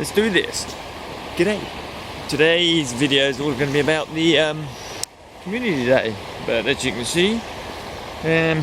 let's do this. G'day. Today's video is all going to be about the community day, but as you can see, we're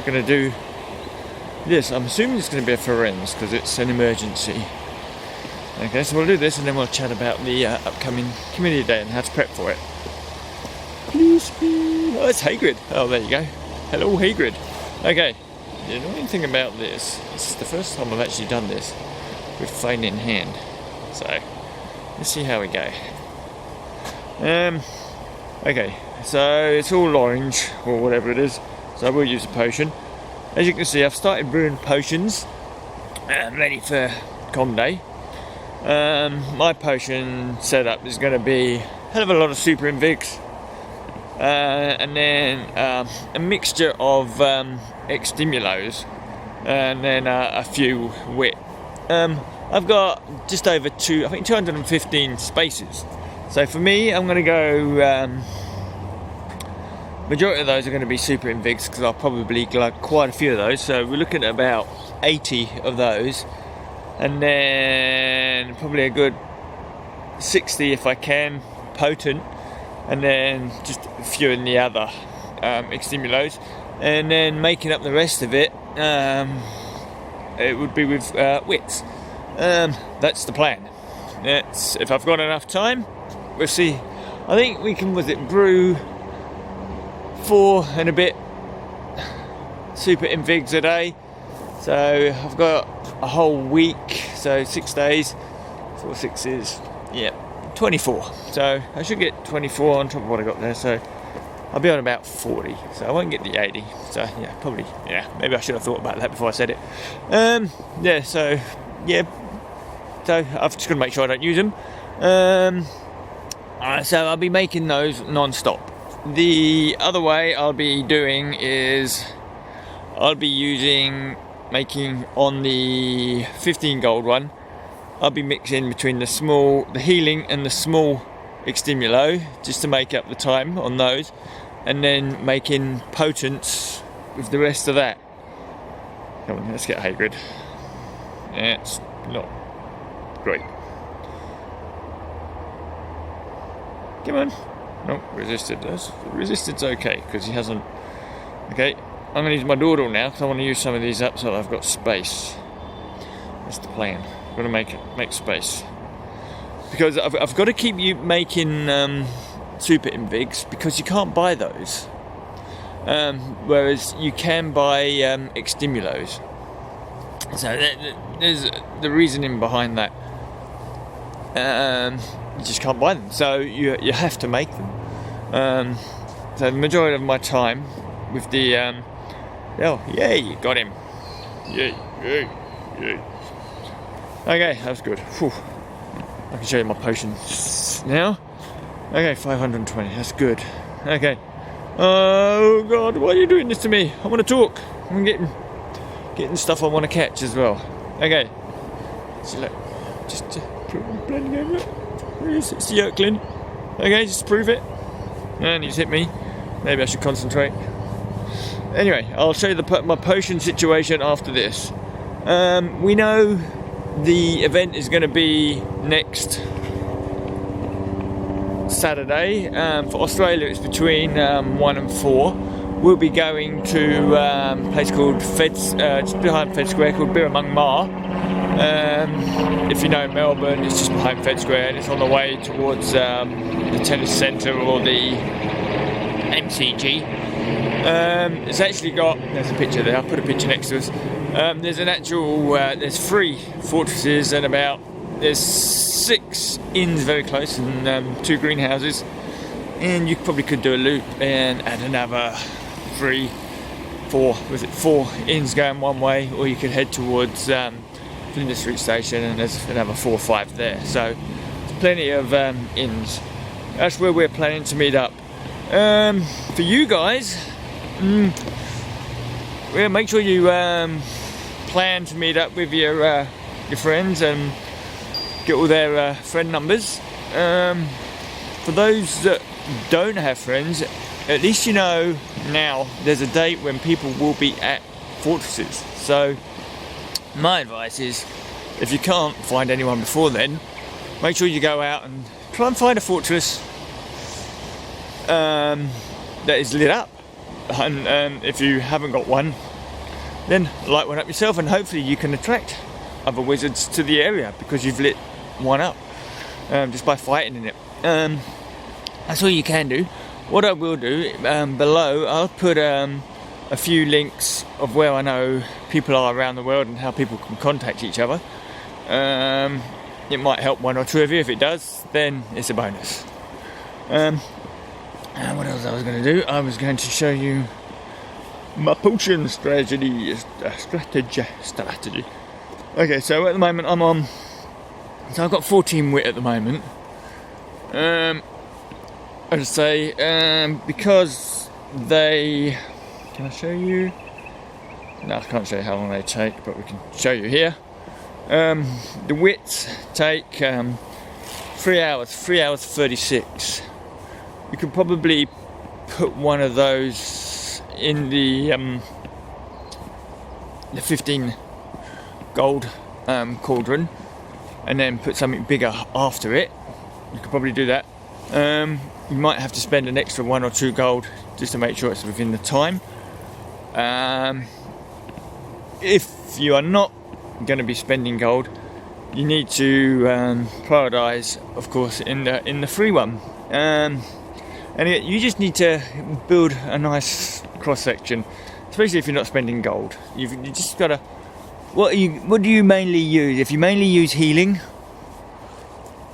going to do this. I'm assuming it's going to be a forensics because it's an emergency. Okay, so we'll do this and then we'll chat about the upcoming community day and how to prep for it. Please be... Oh, it's Hagrid. Oh, there you go. Hello, Hagrid. Okay, the annoying thing about this is the first time I've actually done this with phone in hand. So, let's see how we go. Okay, so it's all orange or whatever it is. So I will use a potion. As you can see, I've started brewing potions. Ready for Com Day. My potion setup is going to be a hell of a lot of super invigs. And then a mixture of ex-stimulos and then a few wit. I've got just over 215 spaces. So for me, I'm going to go. Majority of those are going to be super invigs because I'll probably glug quite a few of those. So we're looking at about 80 of those, and then probably a good 60 if I can potent. And then just a few in the other ex-stimulos, and then making up the rest of it, it would be with wits. That's the plan. If I've got enough time, we'll see. I think we can, brew 4 and a bit super invigs a day. So I've got a whole week, so 6 days, 4 6s, yeah. 24, so I should get 24 on top of what I got there, so I'll be on about 40, so I won't get the 80, so yeah, probably, yeah, maybe I should have thought about that before I said it. So I've just got to make sure I don't use them. So I'll be making those non-stop. The other way I'll be doing is I'll be making on the 15 gold one, I'll be mixing between the healing and the small ex-stimulo just to make up the time on those, and then making potents with the rest of that. Come on, let's get Hagrid. It's not great. Come on. No, resisted. Resisted's okay because he hasn't. Okay, I'm going to use my dawdle now because I want to use some of these up so that I've got space. That's the plan. I'm going to make space because I've got to keep you making super invigs because you can't buy those, whereas you can buy ex-stimulos. So there's the reasoning behind that. You just can't buy them, so you have to make them. So the majority of my time with the oh yay, got him, yay. Okay, that was good. Whew. I can show you my potions now. Okay, 520, that's good. Okay. Oh God, why are you doing this to me? I want to talk. I'm getting stuff I want to catch as well. Okay. So look, just blending over it. Where is it? It's the Yerklin. Okay, just to prove it. And he's hit me. Maybe I should concentrate. Anyway, I'll show you my potion situation after this. We know the event is going to be next Saturday. For Australia, it's between 1 and 4. We'll be going to a place called just behind Fed Square, called Birramung Mar. If you know Melbourne, it's just behind Fed Square, and it's on the way towards the tennis centre or the MCG. It's actually got, there's a picture there, I'll put a picture next to us. There's an actual, there's 3 fortresses and there's 6 inns very close and 2 greenhouses, and you probably could do a loop and add another 3, 4 inns going one way, or you could head towards Flinders Street Station and there's another 4 or 5 there, so there's plenty of inns. That's where we're planning to meet up. For you guys, make sure you plan to meet up with your friends and get all their friend numbers. For those that don't have friends, at least you know now there's a date when people will be at fortresses. So my advice is if you can't find anyone before then, make sure you go out and try and find a fortress that is lit up. And if you haven't got one, then light one up yourself, and hopefully you can attract other wizards to the area because you've lit one up just by fighting in it. That's all you can do. What I will do, below I'll put a few links of where I know people are around the world and how people can contact each other. It might help one or two of you. If it does, then it's a bonus. And what else I was going to do? I was going to show you my potion strategy. Okay, so at the moment I'm on. So I've got 14 wit at the moment. I'd say because they. Can I show you? No, I can't show you how long they take, but we can show you here. The wits take 3 hours, 3 hours 36. You could probably put one of those in the 15 gold cauldron, and then put something bigger after it. You could probably do that. You might have to spend an extra 1 or 2 gold just to make sure it's within the time. If you are not going to be spending gold, you need to prioritise, of course, in the free one. And you just need to build a nice cross section, especially if you're not spending gold. You just got to. What do you mainly use? If you mainly use healing,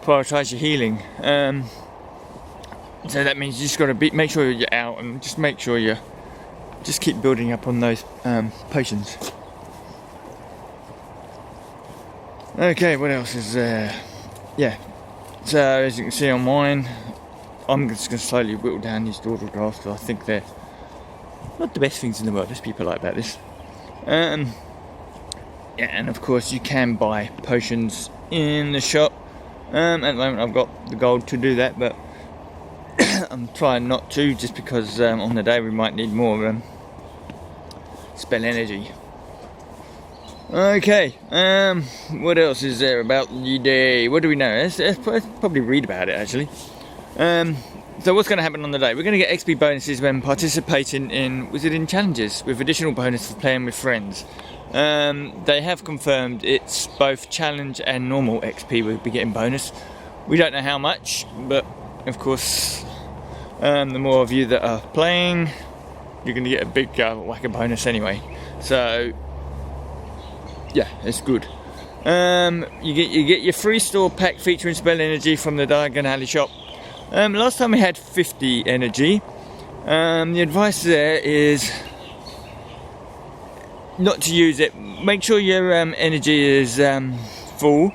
prioritise your healing. So that means you just got to make sure you're out and just make sure you just keep building up on those potions. Okay, what else is there? Yeah, so as you can see on mine, I'm just going to slowly whittle down these dawdle grass because I think they're not the best things in the world. Let's be polite about this. Yeah, and of course you can buy potions in the shop. At the moment I've got the gold to do that, but I'm trying not to, just because on the day we might need more spell energy. Okay, what else is there about the day? What do we know? Let's probably read about it actually. So what's going to happen on the day? We're going to get XP bonuses when participating in wizarding challenges, with additional bonus for playing with friends. They have confirmed it's both challenge and normal XP we'll be getting bonus. We don't know how much, but of course the more of you that are playing, you're going to get a big whacker bonus anyway. So yeah, it's good. You get your free store pack featuring spell energy from the Diagon Alley shop. Last time we had 50 energy. The advice there is not to use it. Make sure your energy is full,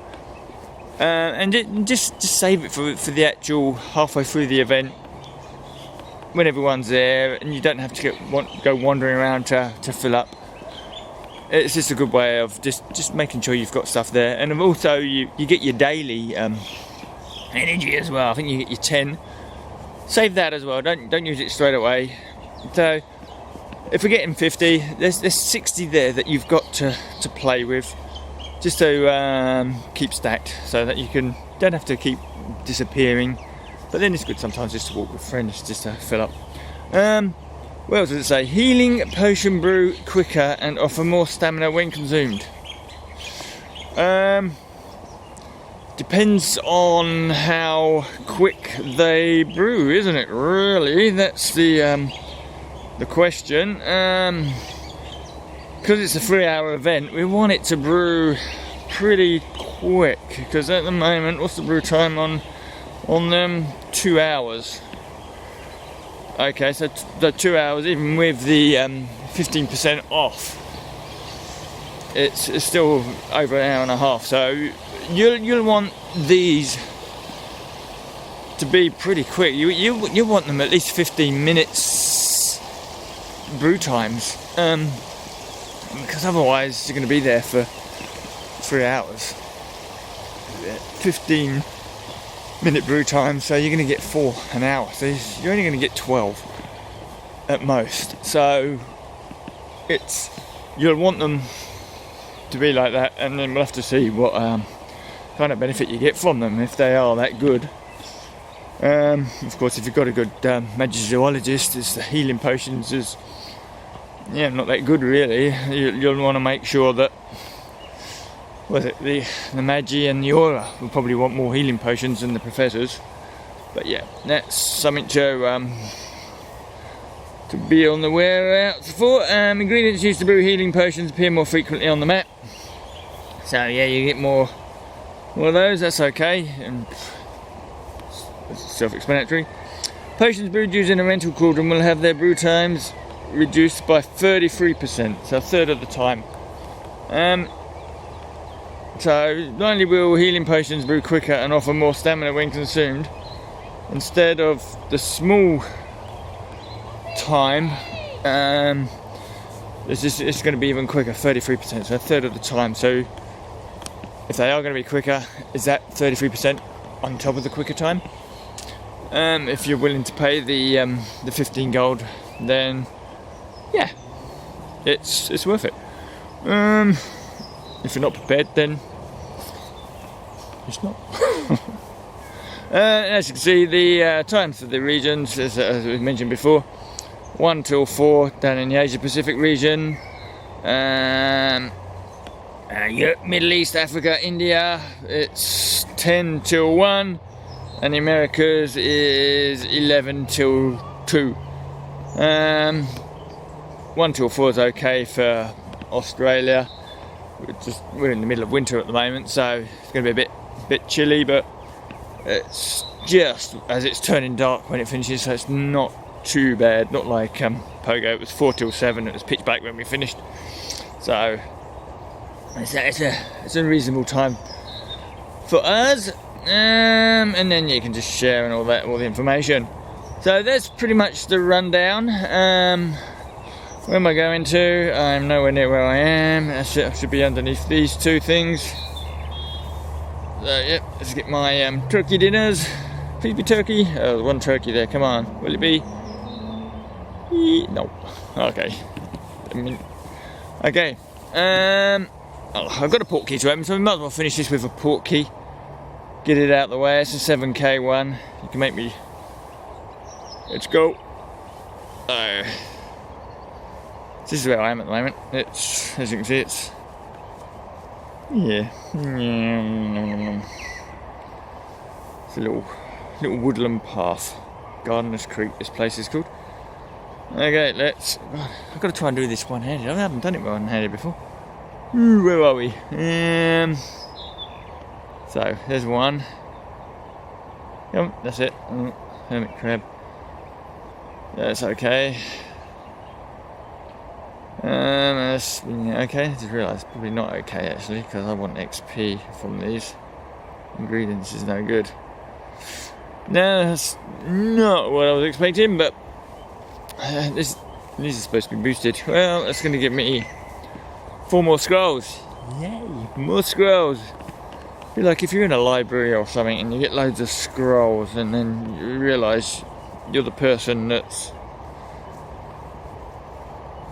and just save it for the actual halfway through the event when everyone's there, and you don't have to go wandering around to fill up. It's just a good way of just making sure you've got stuff there. And also you get your daily energy as well. I think you get your 10. Save that as well. Don't use it straight away. So if we're getting 50, there's 60 there that you've got to play with, just to keep stacked, so that you don't have to keep disappearing. But then it's good sometimes just to walk with friends, just to fill up. What else does it say? Healing potion brew quicker and offer more stamina when consumed. Depends on how quick they brew, isn't it? Really, that's the question. Because it's a 3-hour event, we want it to brew pretty quick. Because at the moment, what's the brew time on them? 2 hours. Okay, so the 2 hours, even with the 15% off, it's still over an hour and a half. So you'll want these to be pretty quick. You want them at least 15 minutes brew times, because otherwise you're going to be there for 3 hours. 15-minute brew time, so you're going to get 4 an hour. So you're only going to get 12 at most. So you'll want them to be like that, and then we'll have to see what kind of benefit you get from them if they are that good. Of course, if you've got a good magizoologist, the healing potions is not that good really. You'll want to make sure that the Magi and the Aura will probably want more healing potions than the professors. But yeah, that's something to be on the whereabouts for. Ingredients used to brew healing potions appear more frequently on the map. So yeah, you get more of those, that's okay. And it's self-explanatory. Potions brewed using a rental cauldron will have their brew times reduced by 33%, so a third of the time. So not only will healing potions brew quicker and offer more stamina when consumed, instead of the small time, it's going to be even quicker, 33%, so a third of the time. So if they are going to be quicker, is that 33% on top of the quicker time? If you're willing to pay the 15 gold, then yeah, it's worth it. If you're not prepared, then it's not. As you can see, the times for the regions, as we mentioned before, 1 till 4 down in the Asia Pacific region, Europe, Middle East, Africa, India, it's 10 till 1, and the Americas is 11 till 2. 1 till 4 is okay for Australia. We're in the middle of winter at the moment, so it's going to be a bit chilly, but it's just as it's turning dark when it finishes, so it's not too bad. Not like Pogo, it was 4 till 7, it was pitch black when we finished, so it's a reasonable time for us. And then you can just share and all the information. So that's pretty much the rundown. Where am I going to? I'm nowhere near where I am. I should be underneath these two things. So yep, let's get my turkey dinners. Please be turkey. Oh, one turkey there, come on. Will it be? No. Okay. Okay. I've got a port key to open, so we might as well finish this with a port key. Get it out of the way. It's a 7k one. You can make me. Let's go. This is where I am at the moment. It's, as you can see, it's it's a little woodland path. Gardener's Creek, this place is called. Okay, I've got to try and do this one-handed. I haven't done it one-handed before. Ooh, where are we? So there's one. Yep, that's it. Hermit crab. That's okay. Okay, I just realised probably not okay actually, because I want XP from these. Ingredients is no good. No, that's not what I was expecting, but these are supposed to be boosted. Well, that's going to give me 4 more scrolls. Yay, more scrolls. Be like if you're in a library or something and you get loads of scrolls, and then you realise you're the person that's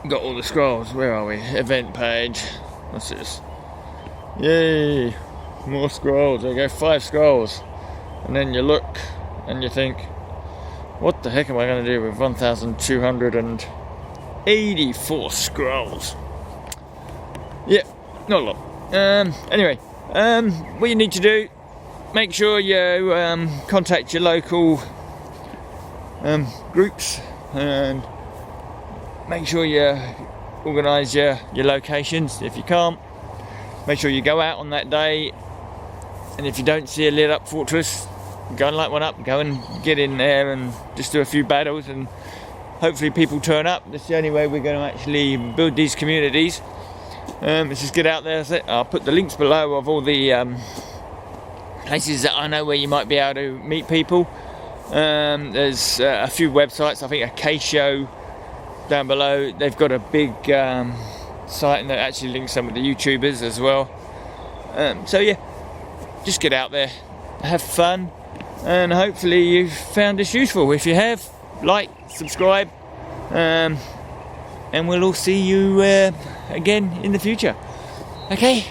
got all the scrolls. Where are we? Event page. What's this? Yay! More scrolls. There you go, 5 scrolls. And then you look and you think, what the heck am I going to do with 1,284 scrolls? Yeah, not a lot. Anyway, what you need to do, make sure you contact your local groups, and make sure you organise your locations. If you can't, make sure you go out on that day, and if you don't see a lit up fortress, go and light one up, go and get in there and just do a few battles, and hopefully people turn up. That's the only way we're going to actually build these communities. Let's just get out there. I'll put the links below of all the places that I know where you might be able to meet people. There's a few websites. I think Acacio down below, they've got a big site, and that actually links some of the YouTubers as well. So yeah, just get out there, have fun, and hopefully you've found this useful. If you have, like, subscribe, and we'll all see you again in the future. Okay.